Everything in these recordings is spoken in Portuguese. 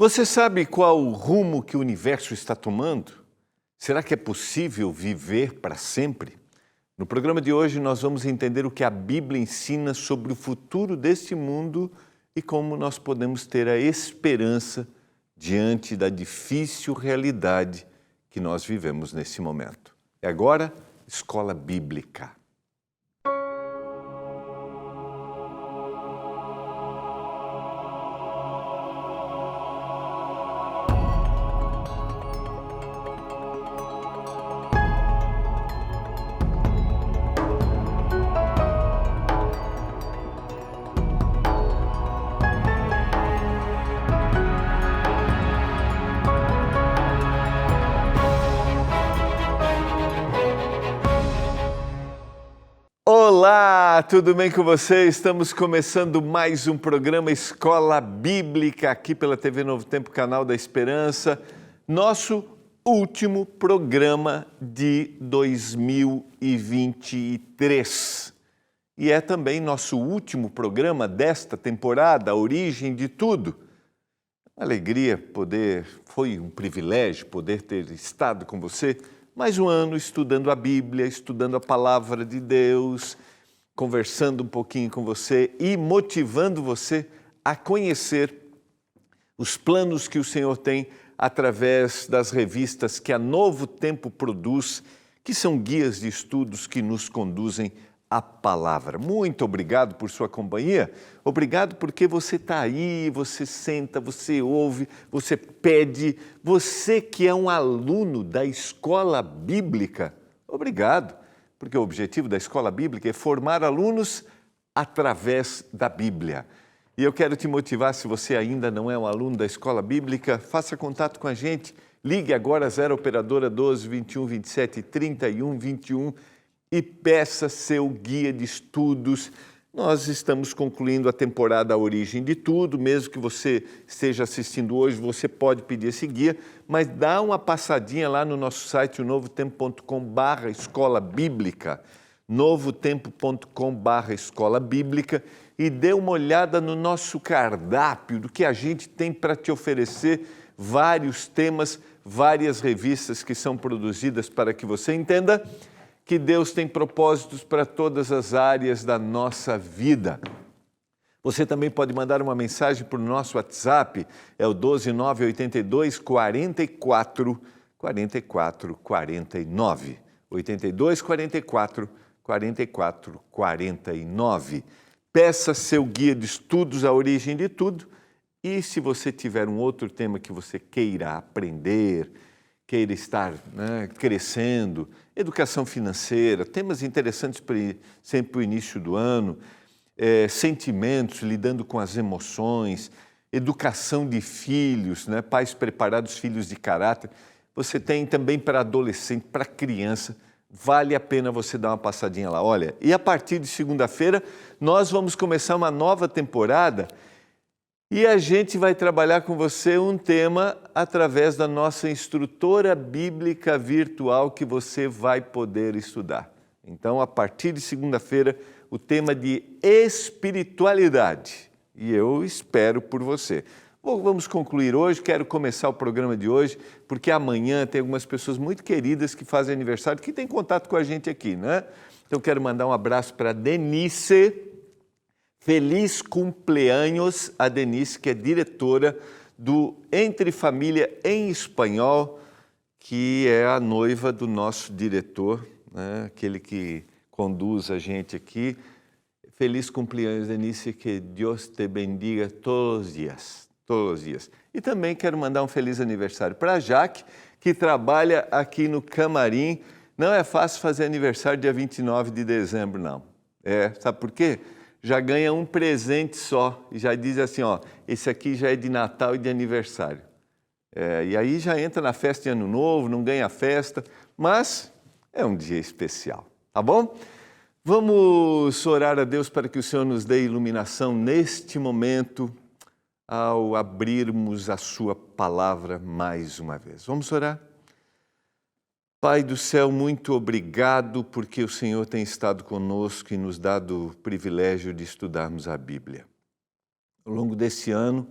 Você sabe qual o rumo que o universo está tomando? Será que é possível viver para sempre? No programa de hoje nós vamos entender o que a Bíblia ensina sobre o futuro deste mundo e como nós podemos ter a esperança diante da difícil realidade que nós vivemos nesse momento. E agora, Escola Bíblica. Olá, tudo bem com você? Estamos começando mais um programa Escola Bíblica aqui pela TV Novo Tempo, Canal da Esperança. Nosso último programa de 2023. E é também nosso último programa desta temporada, A Origem de Tudo. Alegria foi um privilégio poder ter estado com você mais um ano estudando a Bíblia, estudando a Palavra de Deus, conversando um pouquinho com você e motivando você a conhecer os planos que o Senhor tem através das revistas que a Novo Tempo produz, que são guias de estudos que nos conduzem à Palavra. Muito obrigado por sua companhia, obrigado porque você está aí, você senta, você ouve, você pede, você que é um aluno da Escola Bíblica, obrigado, porque o objetivo da Escola Bíblica é formar alunos através da Bíblia. E eu quero te motivar, se você ainda não é um aluno da Escola Bíblica, faça contato com a gente, ligue agora 0 Operadora 12 21 27 31 21 e peça seu guia de estudos. Nós estamos concluindo a temporada A Origem de Tudo, mesmo que você esteja assistindo hoje, você pode pedir esse guia, mas dá uma passadinha lá no nosso site, o novotempo.com/escola bíblica, novotempo.com/escola bíblica, e dê uma olhada no nosso cardápio, do que a gente tem para te oferecer, vários temas, várias revistas que são produzidas para que você entenda que Deus tem propósitos para todas as áreas da nossa vida. Você também pode mandar uma mensagem para o nosso WhatsApp, é o 12982 44 44 49. 82 44 44 49. Peça seu guia de estudos, A Origem de Tudo, e se você tiver um outro tema que você queira aprender, queira estar crescendo, educação financeira, temas interessantes sempre para o início do ano, sentimentos, lidando com as emoções, educação de filhos, pais preparados, filhos de caráter. Você tem também para adolescente, para criança, vale a pena você dar uma passadinha lá. Olha, e a partir de segunda-feira nós vamos começar uma nova temporada e a gente vai trabalhar com você um tema através da nossa instrutora bíblica virtual que você vai poder estudar. Então, a partir de segunda-feira, o tema de espiritualidade. E eu espero por você. Bom, vamos concluir hoje, quero começar o programa de hoje, porque amanhã tem algumas pessoas muito queridas que fazem aniversário, que têm contato com a gente aqui, né? Então, quero mandar um abraço para a Denise. Feliz cumpleaños a Denise, que é diretora do Entre Família em Espanhol, que é a noiva do nosso diretor, aquele que conduz a gente aqui. Feliz cumpleaños, Denise, que Deus te bendiga todos os dias, todos os dias. E também quero mandar um feliz aniversário para a Jaque, que trabalha aqui no camarim. Não é fácil fazer aniversário dia 29 de dezembro, não. Sabe por quê? Já ganha um presente só, e já diz assim, esse aqui já é de Natal e de aniversário. E aí já entra na festa de Ano Novo, não ganha festa, mas é um dia especial, tá bom? Vamos orar a Deus para que o Senhor nos dê iluminação neste momento, ao abrirmos a sua palavra mais uma vez. Vamos orar? Pai do céu, muito obrigado porque o Senhor tem estado conosco e nos dado o privilégio de estudarmos a Bíblia. Ao longo desse ano,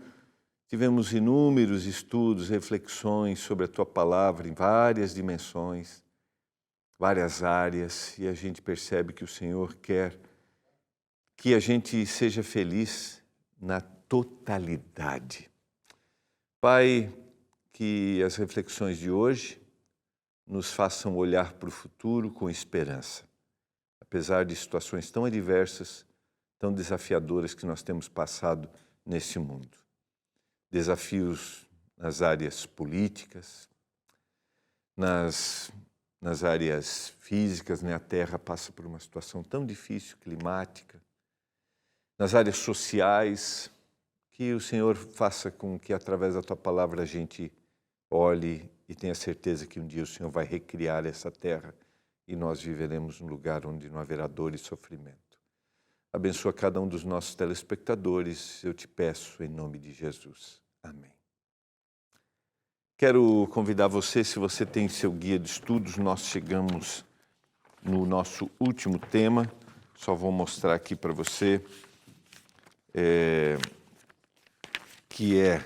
Tivemos inúmeros estudos, reflexões sobre a Tua Palavra em várias dimensões, várias áreas, e a gente percebe que o Senhor quer que a gente seja feliz na totalidade. Pai, que as reflexões de hoje nos façam olhar para o futuro com esperança, apesar de situações tão adversas, tão desafiadoras que nós temos passado nesse mundo. Desafios nas áreas políticas, nas áreas físicas, né? A Terra passa por uma situação tão difícil, climática. Nas áreas sociais, que o Senhor faça com que, através da Tua Palavra, a gente olhe e tenha certeza que um dia o Senhor vai recriar essa terra e nós viveremos num lugar onde não haverá dor e sofrimento. Abençoa cada um dos nossos telespectadores, eu te peço em nome de Jesus. Amém. Quero convidar você, se você tem seu guia de estudos, nós chegamos no nosso último tema, só vou mostrar aqui para você, que é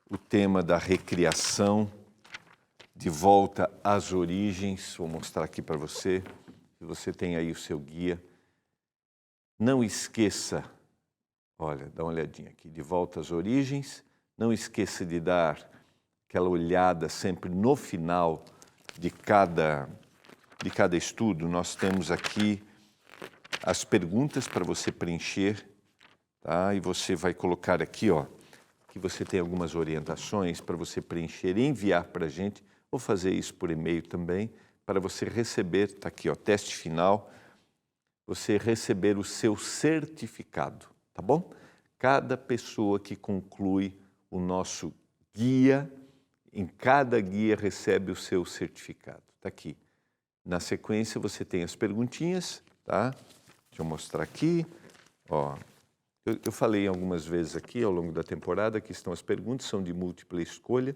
o tema da recriação, de volta às origens. Vou mostrar aqui para você, se você tem aí o seu guia. Não esqueça, olha, dá uma olhadinha aqui, de volta às origens. Não esqueça de dar aquela olhada sempre no final de cada estudo. Nós temos aqui as perguntas para você preencher, tá? E você vai colocar aqui, ó, que você tem algumas orientações para você preencher e enviar para a gente, ou fazer isso por e-mail também, para você receber, está aqui, ó, teste final, você receber o seu certificado, tá bom? Cada pessoa que conclui o nosso guia, em cada guia recebe o seu certificado, está aqui. Na sequência você tem as perguntinhas, tá? Deixa eu mostrar aqui, ó. Eu falei algumas vezes aqui ao longo da temporada que estão as perguntas, são de múltipla escolha.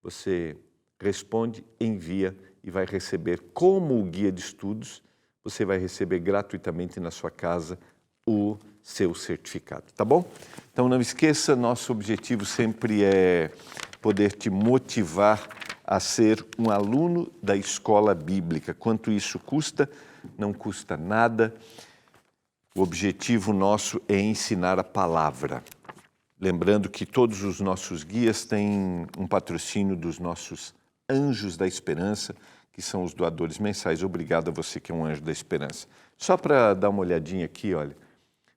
Você responde, envia e vai receber como o guia de estudos, você vai receber gratuitamente na sua casa o seu certificado, tá bom? Então não esqueça, nosso objetivo sempre é poder te motivar a ser um aluno da escola bíblica. Quanto isso custa? Não custa nada. O objetivo nosso é ensinar a palavra. Lembrando que todos os nossos guias têm um patrocínio dos nossos Anjos da Esperança, que são os doadores mensais. Obrigado a você que é um Anjo da Esperança. Só para dar uma olhadinha aqui, olha,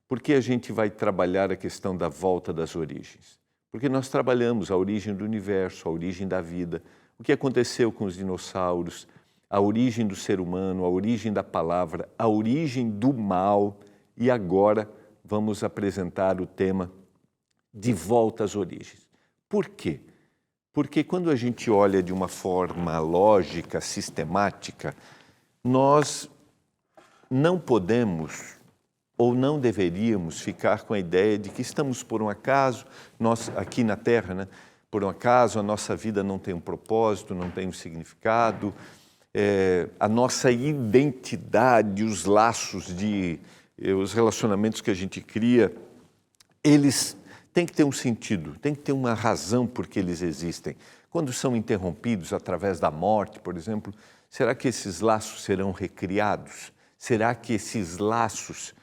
por que a gente vai trabalhar a questão da volta das origens? Porque nós trabalhamos a origem do universo, a origem da vida, o que aconteceu com os dinossauros, a origem do ser humano, a origem da palavra, a origem do mal. E agora vamos apresentar o tema de volta às origens. Por quê? Porque quando a gente olha de uma forma lógica, sistemática, nós não podemos ou não deveríamos ficar com a ideia de que estamos por um acaso, nós aqui na Terra, né? Por um acaso a nossa vida não tem um propósito, não tem um significado, a nossa identidade, os laços os relacionamentos que a gente cria, eles têm que ter um sentido, têm que ter uma razão por que eles existem. Quando são interrompidos através da morte, por exemplo, será que esses laços serão recriados? Será que esses laços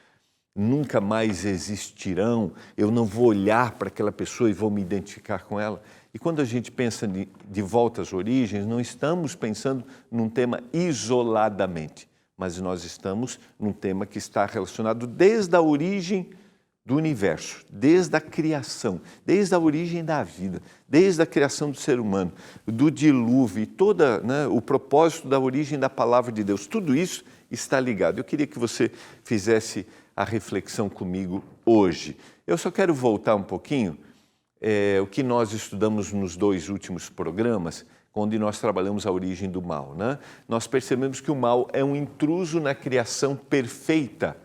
nunca mais existirão? Eu não vou olhar para aquela pessoa e vou me identificar com ela? E quando a gente pensa de volta às origens, não estamos pensando num tema isoladamente, mas nós estamos num tema que está relacionado desde a origem do universo, desde a criação, desde a origem da vida, desde a criação do ser humano, do dilúvio e todo, né, o propósito da origem da palavra de Deus. Tudo isso está ligado. Eu queria que você fizesse a reflexão comigo hoje. Eu só quero voltar um pouquinho o que nós estudamos nos 2 últimos programas, onde nós trabalhamos a origem do mal, né? Nós percebemos que o mal é um intruso na criação perfeita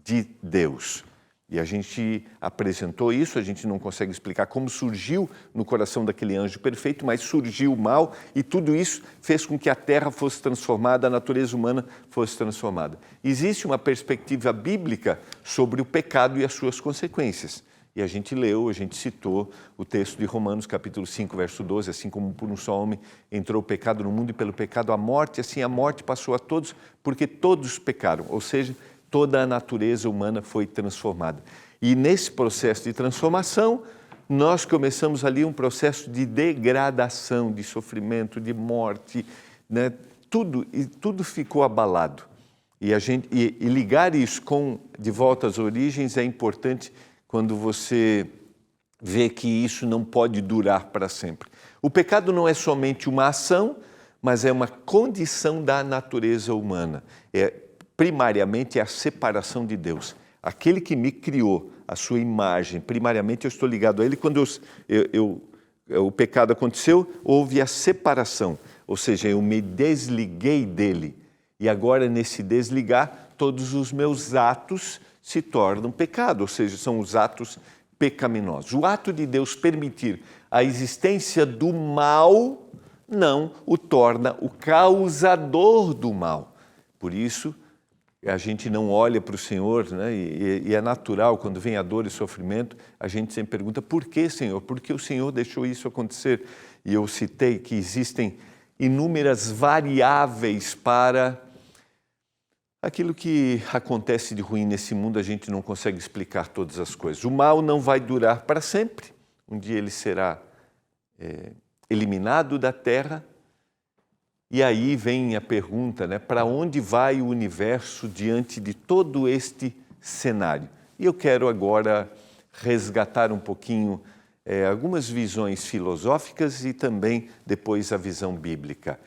de Deus. E a gente apresentou isso, a gente não consegue explicar como surgiu no coração daquele anjo perfeito, mas surgiu o mal e tudo isso fez com que a terra fosse transformada, a natureza humana fosse transformada. Existe uma perspectiva bíblica sobre o pecado e as suas consequências. E a gente leu, a gente citou o texto de Romanos, capítulo 5, verso 12, assim como por um só homem entrou o pecado no mundo e pelo pecado a morte, assim a morte passou a todos, porque todos pecaram, ou seja, toda a natureza humana foi transformada. E nesse processo de transformação, nós começamos ali um processo de degradação, de sofrimento, de morte, né? Tudo ficou abalado. E ligar isso de volta às origens é importante quando você vê que isso não pode durar para sempre. O pecado não é somente uma ação, mas é uma condição da natureza humana. Primariamente é a separação de Deus. Aquele que me criou, a sua imagem, primariamente eu estou ligado a Ele. Quando o pecado aconteceu, houve a separação, ou seja, eu me desliguei dEle. E agora, nesse desligar, todos os meus atos se tornam pecado, ou seja, são os atos pecaminosos. O ato de Deus permitir a existência do mal não o torna o causador do mal. Por isso, a gente não olha para o Senhor, né? E é natural, quando vem a dor e sofrimento, a gente sempre pergunta, por que, Senhor? Por que o Senhor deixou isso acontecer? E eu citei que existem inúmeras variáveis para aquilo que acontece de ruim nesse mundo. A gente não consegue explicar todas as coisas. O mal não vai durar para sempre. Um dia ele será eliminado da terra. E aí vem a pergunta, né? Para onde vai o universo diante de todo este cenário? E eu quero agora resgatar um pouquinho algumas visões filosóficas e também depois a visão bíblica.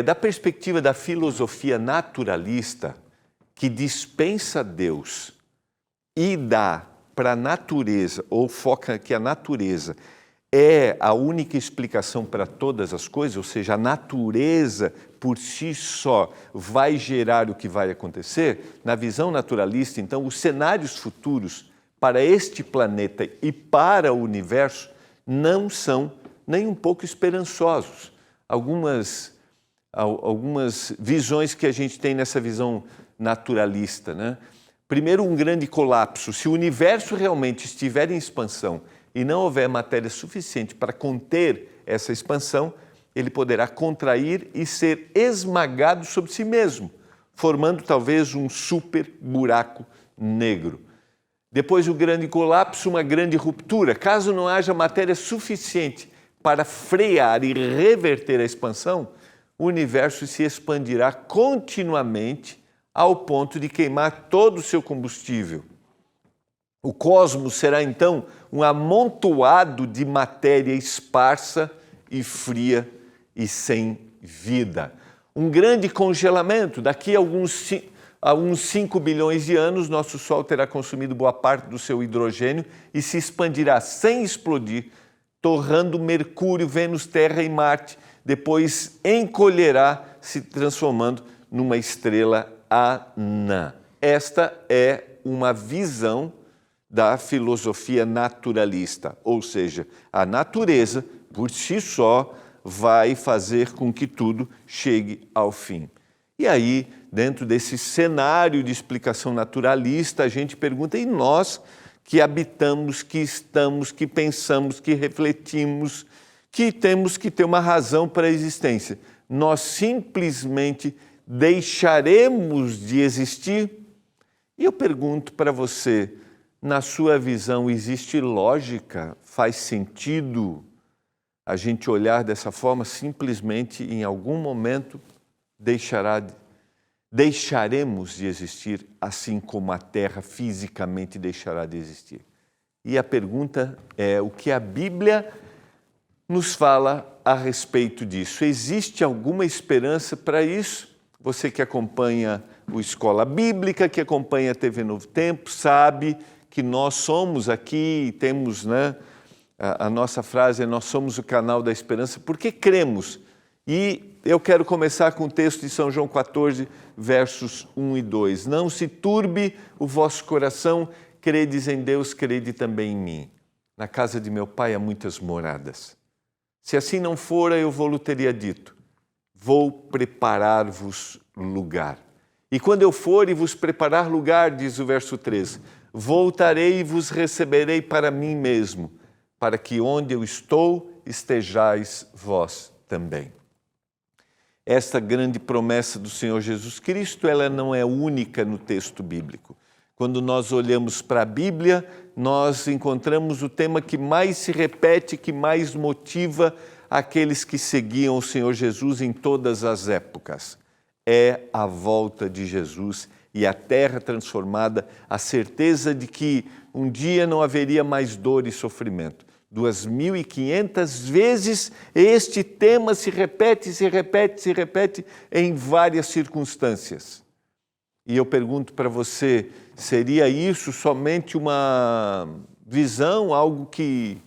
Da perspectiva da filosofia naturalista, que dispensa Deus e dá para a natureza, ou foca que a natureza é a única explicação para todas as coisas, ou seja, a natureza por si só vai gerar o que vai acontecer, na visão naturalista, então, os cenários futuros para este planeta e para o universo não são nem um pouco esperançosos. Algumas visões que a gente tem nessa visão naturalista, né? Primeiro, um grande colapso. Se o universo realmente estiver em expansão e não houver matéria suficiente para conter essa expansão, ele poderá contrair e ser esmagado sobre si mesmo, formando talvez um super buraco negro. Depois do grande colapso, uma grande ruptura. Caso não haja matéria suficiente para frear e reverter a expansão, o universo se expandirá continuamente ao ponto de queimar todo o seu combustível. O cosmos será então um amontoado de matéria esparsa e fria e sem vida. Um grande congelamento. Daqui a uns 5 bilhões de anos, nosso Sol terá consumido boa parte do seu hidrogênio e se expandirá sem explodir, torrando Mercúrio, Vênus, Terra e Marte. Depois encolherá, se transformando numa estrela anã. Esta é uma visão da filosofia naturalista, ou seja, a natureza, por si só, vai fazer com que tudo chegue ao fim. E aí, dentro desse cenário de explicação naturalista, a gente pergunta, e nós que habitamos, que estamos, que pensamos, que refletimos, que temos que ter uma razão para a existência, nós simplesmente deixaremos de existir? E eu pergunto para você, na sua visão, existe lógica? Faz sentido a gente olhar dessa forma? Simplesmente, em algum momento, deixaremos de existir, assim como a Terra fisicamente deixará de existir. E a pergunta é o que a Bíblia nos fala a respeito disso. Existe alguma esperança para isso? Você que acompanha o Escola Bíblica, que acompanha a TV Novo Tempo, sabe que nós somos aqui, temos, né, a nossa frase é: nós somos o canal da esperança, porque cremos. E eu quero começar com o texto de São João 14, versos 1 e 2. Não se turbe o vosso coração, credes em Deus, crede também em mim. Na casa de meu Pai há muitas moradas. Se assim não fora, eu vou-lhe teria dito: vou preparar-vos lugar. E quando eu for e vos preparar lugar, diz o verso 13, voltarei e vos receberei para mim mesmo, para que onde eu estou, estejais vós também. Esta grande promessa do Senhor Jesus Cristo, ela não é única no texto bíblico. Quando nós olhamos para a Bíblia, nós encontramos o tema que mais se repete, que mais motiva aqueles que seguiam o Senhor Jesus em todas as épocas. É a volta de Jesus e a terra transformada, a certeza de que um dia não haveria mais dor e sofrimento. 2.500 vezes este tema se repete em várias circunstâncias. E eu pergunto para você, seria isso somente uma visão, algo que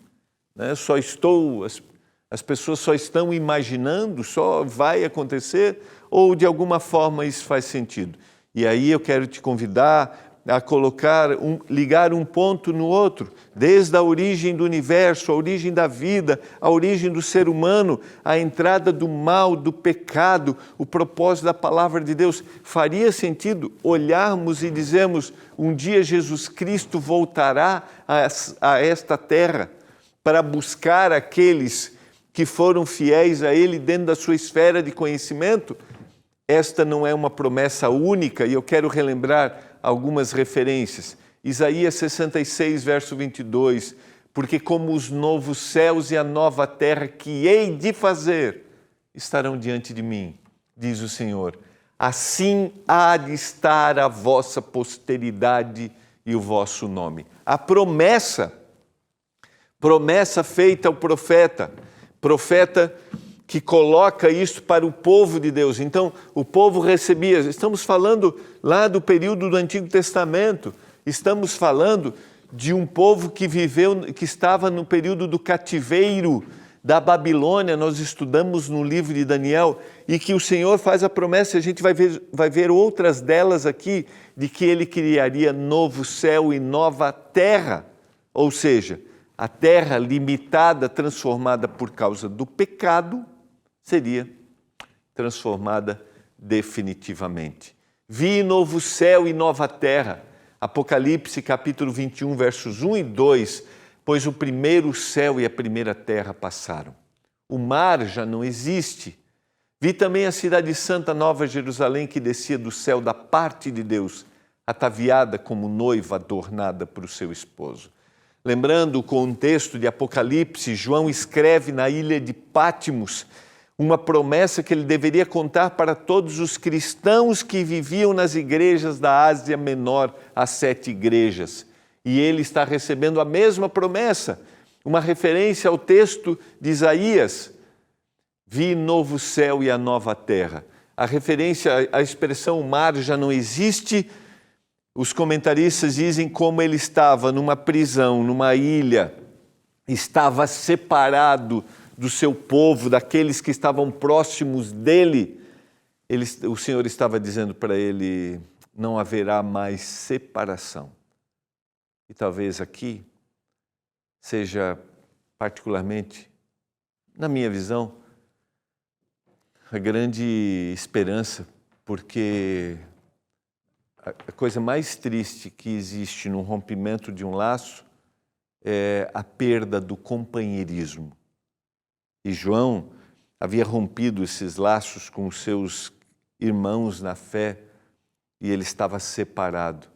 as pessoas só estão imaginando, só vai acontecer, ou de alguma forma isso faz sentido? E aí eu quero te convidar a ligar um ponto no outro, desde a origem do universo, a origem da vida, a origem do ser humano, a entrada do mal, do pecado, o propósito da palavra de Deus. Faria sentido olharmos e dizermos, um dia Jesus Cristo voltará a esta terra para buscar aqueles que foram fiéis a Ele dentro da sua esfera de conhecimento? Esta não é uma promessa única e eu quero relembrar algumas referências. Isaías 66, verso 22, porque como os novos céus e a nova terra que hei de fazer estarão diante de mim, diz o Senhor, assim há de estar a vossa posteridade e o vosso nome. A promessa feita ao profeta que coloca isso para o povo de Deus. Então, o povo recebia, estamos falando lá do período do Antigo Testamento, estamos falando de um povo que estava no período do cativeiro da Babilônia, nós estudamos no livro de Daniel, e que o Senhor faz a promessa, e a gente vai ver outras delas aqui, de que Ele criaria novo céu e nova terra, ou seja, a terra limitada, transformada por causa do pecado, seria transformada definitivamente. Vi novo céu e nova terra. Apocalipse capítulo 21, versos 1 e 2. Pois o primeiro céu e a primeira terra passaram. O mar já não existe. Vi também a cidade santa, Nova Jerusalém, que descia do céu da parte de Deus, ataviada como noiva adornada para o seu esposo. Lembrando o contexto de Apocalipse, João escreve na ilha de Pátimos uma promessa que ele deveria contar para todos os cristãos que viviam nas igrejas da Ásia Menor, as 7 igrejas. E ele está recebendo a mesma promessa, uma referência ao texto de Isaías. Vi novo céu e a nova terra. A referência à expressão mar já não existe. Os comentaristas dizem como ele estava numa prisão, numa ilha, estava separado do seu povo, daqueles que estavam próximos dele. O Senhor estava dizendo para ele, não haverá mais separação. E talvez aqui seja particularmente, na minha visão, a grande esperança, porque a coisa mais triste que existe no rompimento de um laço é a perda do companheirismo. E João havia rompido esses laços com os seus irmãos na fé e ele estava separado.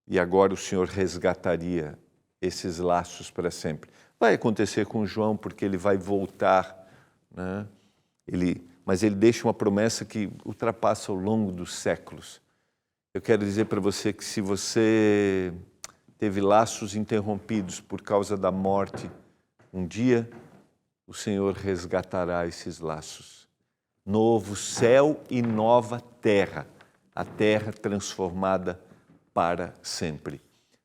E agora o Senhor resgataria esses laços para sempre. Vai acontecer com João porque ele vai voltar, né? Mas ele deixa uma promessa que ultrapassa ao longo dos séculos. Eu quero dizer para você que se você teve laços interrompidos por causa da morte, um dia o Senhor resgatará esses laços. Novo céu e nova terra, a terra transformada para sempre.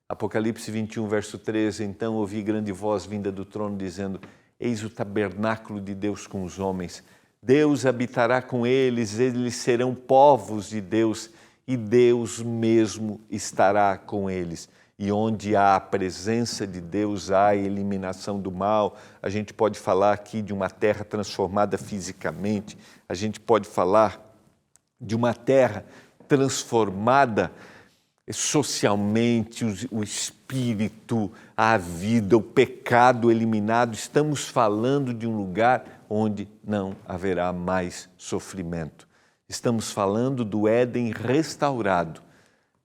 Apocalipse 21, verso 13, então ouvi grande voz vinda do trono dizendo, eis o tabernáculo de Deus com os homens, Deus habitará com eles, eles serão povos de Deus e Deus mesmo estará com eles. E onde há a presença de Deus, há a eliminação do mal. A gente pode falar aqui de uma terra transformada fisicamente, a gente pode falar de uma terra transformada socialmente, o espírito, a vida, o pecado eliminado. Estamos falando de um lugar onde não haverá mais sofrimento. Estamos falando do Éden restaurado,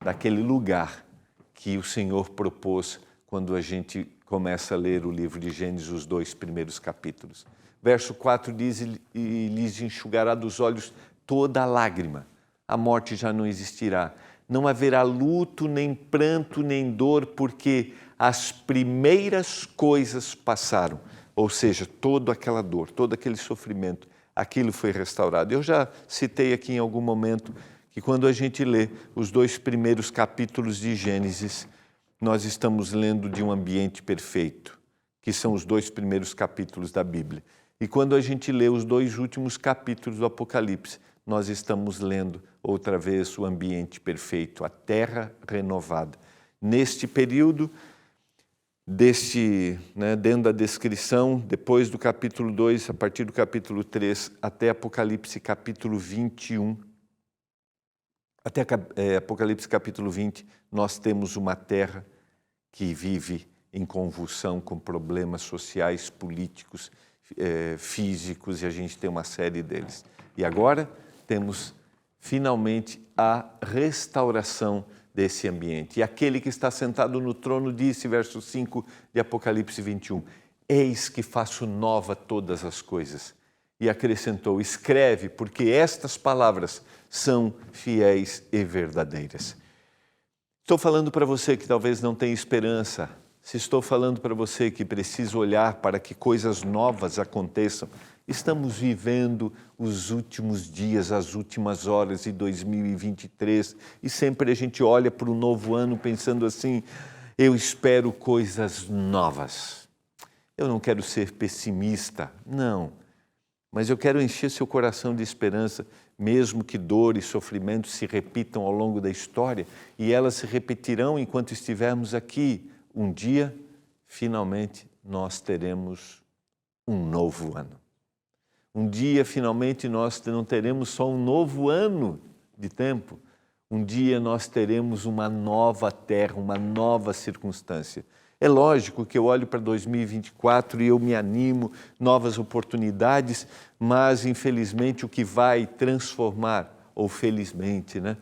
daquele lugar que o Senhor propôs quando a gente começa a ler o livro de Gênesis, os 2 primeiros capítulos. Verso 4 diz, e lhes enxugará dos olhos toda a lágrima. A morte já não existirá. Não haverá luto, nem pranto, nem dor, porque as primeiras coisas passaram. Ou seja, toda aquela dor, todo aquele sofrimento, aquilo foi restaurado. Eu já citei aqui em algum momento que quando a gente lê os 2 primeiros capítulos de Gênesis, nós estamos lendo de um ambiente perfeito, que são os 2 primeiros capítulos da Bíblia. E quando a gente lê os 2 últimos capítulos do Apocalipse, nós estamos lendo outra vez o ambiente perfeito, a renovada. Neste período, dentro da descrição, depois do capítulo 2, a partir do capítulo 3, até Apocalipse capítulo 21, até Apocalipse capítulo 20, nós temos uma terra que vive em convulsão com problemas sociais, políticos, físicos, e a gente tem uma série deles. E agora temos finalmente a restauração desse ambiente. E aquele que está sentado no trono disse, verso 5 de Apocalipse 21, eis que faço nova todas as coisas. E acrescentou, escreve, porque estas palavras são fiéis e verdadeiras. Estou falando para você que talvez não tenha esperança, se estou falando para você que precisa olhar para que coisas novas aconteçam, estamos vivendo os últimos dias, as últimas horas de 2023 e sempre a gente olha para o novo ano pensando assim, eu espero coisas novas. Eu não quero ser pessimista, não, mas eu quero encher seu coração de esperança, mesmo que dor e sofrimento se repitam ao longo da história e elas se repetirão enquanto estivermos aqui. Um dia, finalmente, nós teremos um novo ano. Um dia, finalmente, nós não teremos só um novo ano de tempo. Um dia nós teremos uma nova terra, uma nova circunstância. É lógico que eu olho para 2024 e eu me animo, novas oportunidades, mas, infelizmente, o que vai transformar, ou felizmente, né?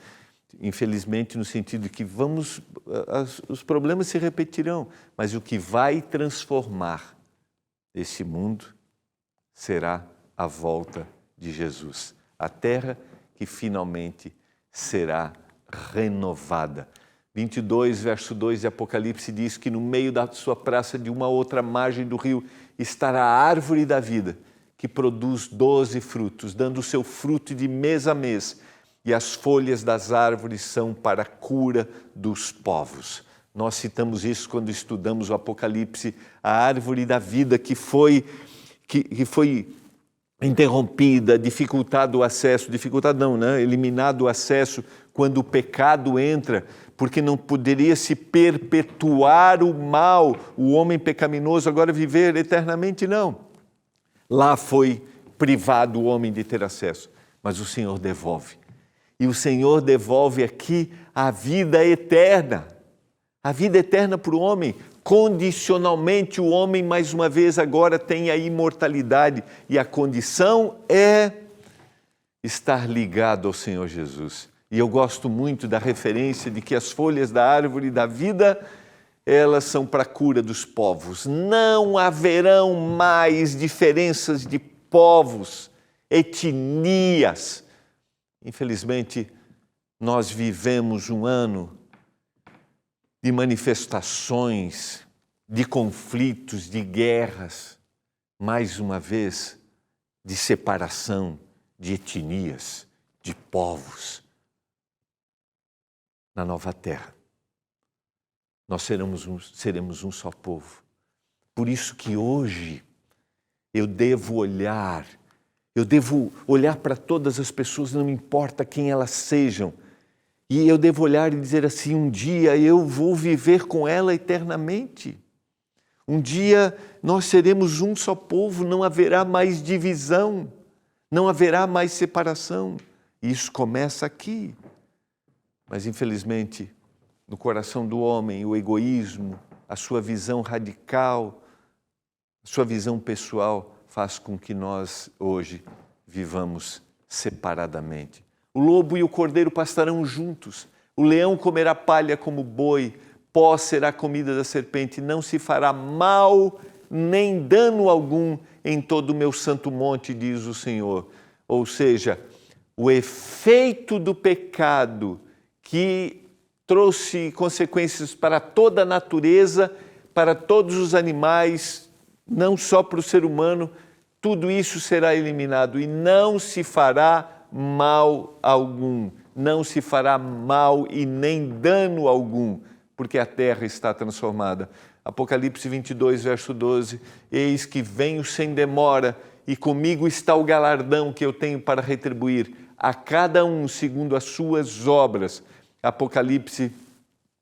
Infelizmente, no sentido de que os problemas se repetirão, mas o que vai transformar esse mundo será a volta de Jesus. A terra que finalmente será renovada. 22, verso 2 de Apocalipse diz que no meio da sua praça, de uma outra margem do rio, estará a árvore da vida, que produz 12 frutos, dando o seu fruto de mês a mês. E as folhas das árvores são para a cura dos povos. Nós citamos isso quando estudamos o Apocalipse, a árvore da vida que foi interrompida, dificultado o acesso, eliminado o acesso quando o pecado entra, porque não poderia se perpetuar o mal, o homem pecaminoso agora viver eternamente, não. Lá foi privado o homem de ter acesso, mas o Senhor devolve. E o Senhor devolve aqui a vida eterna para o homem. Condicionalmente, o homem, mais uma vez, agora tem a imortalidade. E a condição é estar ligado ao Senhor Jesus. E eu gosto muito da referência de que as folhas da árvore da vida, elas são para a cura dos povos. Não haverão mais diferenças de povos, etnias. Infelizmente, nós vivemos um ano de manifestações, de conflitos, de guerras, mais uma vez, de separação de etnias, de povos. Na nova terra, nós seremos um só povo. Por isso que hoje eu devo olhar para todas as pessoas, não importa quem elas sejam, e eu devo olhar e dizer assim, um dia eu vou viver com ela eternamente. Um dia nós seremos um só povo, não haverá mais divisão, não haverá mais separação. E isso começa aqui. Mas, infelizmente, no coração do homem, o egoísmo, a sua visão radical, a sua visão pessoal, faz com que nós hoje vivamos separadamente. O lobo e o cordeiro pastarão juntos, o leão comerá palha como boi, pó será comida da serpente, não se fará mal nem dano algum em todo o meu santo monte, diz o Senhor. Ou seja, o efeito do pecado que trouxe consequências para toda a natureza, para todos os animais, não só para o ser humano, tudo isso será eliminado e não se fará mal algum, não se fará mal e nem dano algum, porque a terra está transformada. Apocalipse 22, verso 12, eis que venho sem demora e comigo está o galardão que eu tenho para retribuir a cada um segundo as suas obras. Apocalipse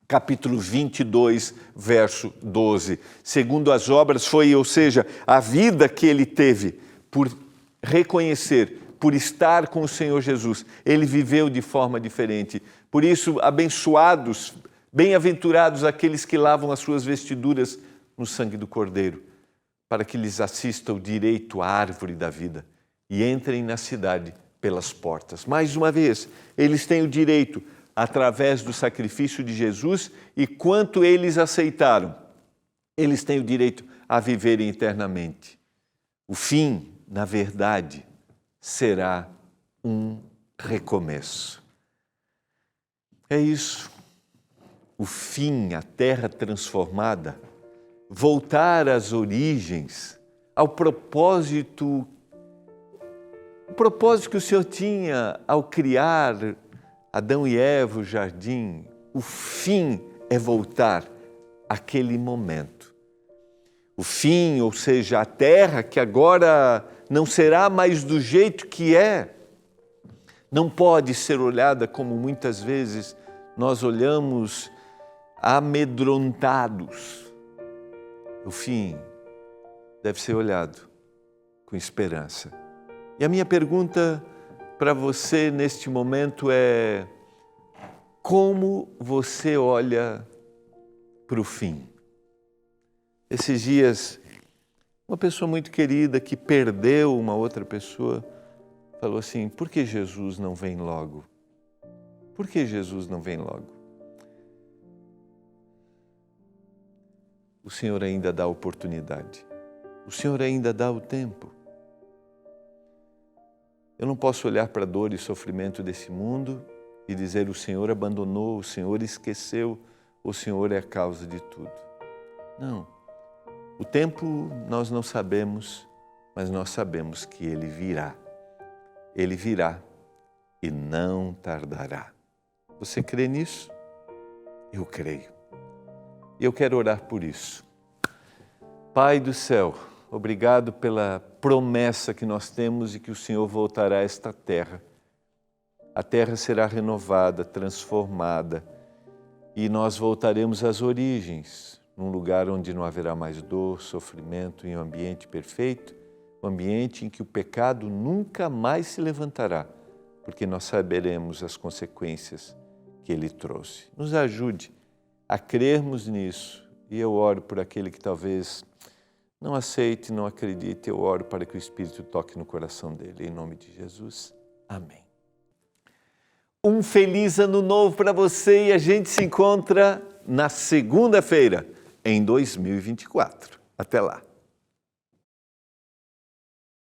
capítulo 22, verso 12. Segundo as obras foi, ou seja, a vida que ele teve por reconhecer, por estar com o Senhor Jesus. Ele viveu de forma diferente. Por isso, abençoados, bem-aventurados aqueles que lavam as suas vestiduras no sangue do Cordeiro, para que lhes assista o direito à árvore da vida e entrem na cidade pelas portas. Mais uma vez, eles têm o direito através do sacrifício de Jesus e quanto eles aceitaram, eles têm o direito a viverem eternamente. O fim, na verdade, será um recomeço. É isso. O fim, a terra transformada, voltar às origens, ao propósito que o Senhor tinha ao criar Adão e Eva, o jardim. O fim é voltar àquele momento. O fim, ou seja, a terra que agora não será mais do jeito que é, não pode ser olhada como muitas vezes nós olhamos amedrontados. O fim deve ser olhado com esperança. E a minha pergunta para você neste momento é: como você olha para o fim? Esses dias, uma pessoa muito querida que perdeu uma outra pessoa falou assim: por que Jesus não vem logo? Por que Jesus não vem logo? O Senhor ainda dá oportunidade. O Senhor ainda dá o tempo. Eu não posso olhar para a dor e sofrimento desse mundo e dizer: o Senhor abandonou, o Senhor esqueceu, o Senhor é a causa de tudo. Não. O tempo nós não sabemos, mas nós sabemos que Ele virá. Ele virá e não tardará. Você crê nisso? Eu creio. E eu quero orar por isso. Pai do céu, obrigado pela promessa que nós temos e que o Senhor voltará a esta terra. A terra será renovada, transformada e nós voltaremos às origens, num lugar onde não haverá mais dor, sofrimento, em um ambiente perfeito, um ambiente em que o pecado nunca mais se levantará, porque nós saberemos as consequências que ele trouxe. Nos ajude a crermos nisso e eu oro por aquele que talvez não aceite, não acredite, eu oro para que o Espírito toque no coração dele. Em nome de Jesus, amém. Um feliz ano novo para você e a gente se encontra na segunda-feira, em 2024. Até lá.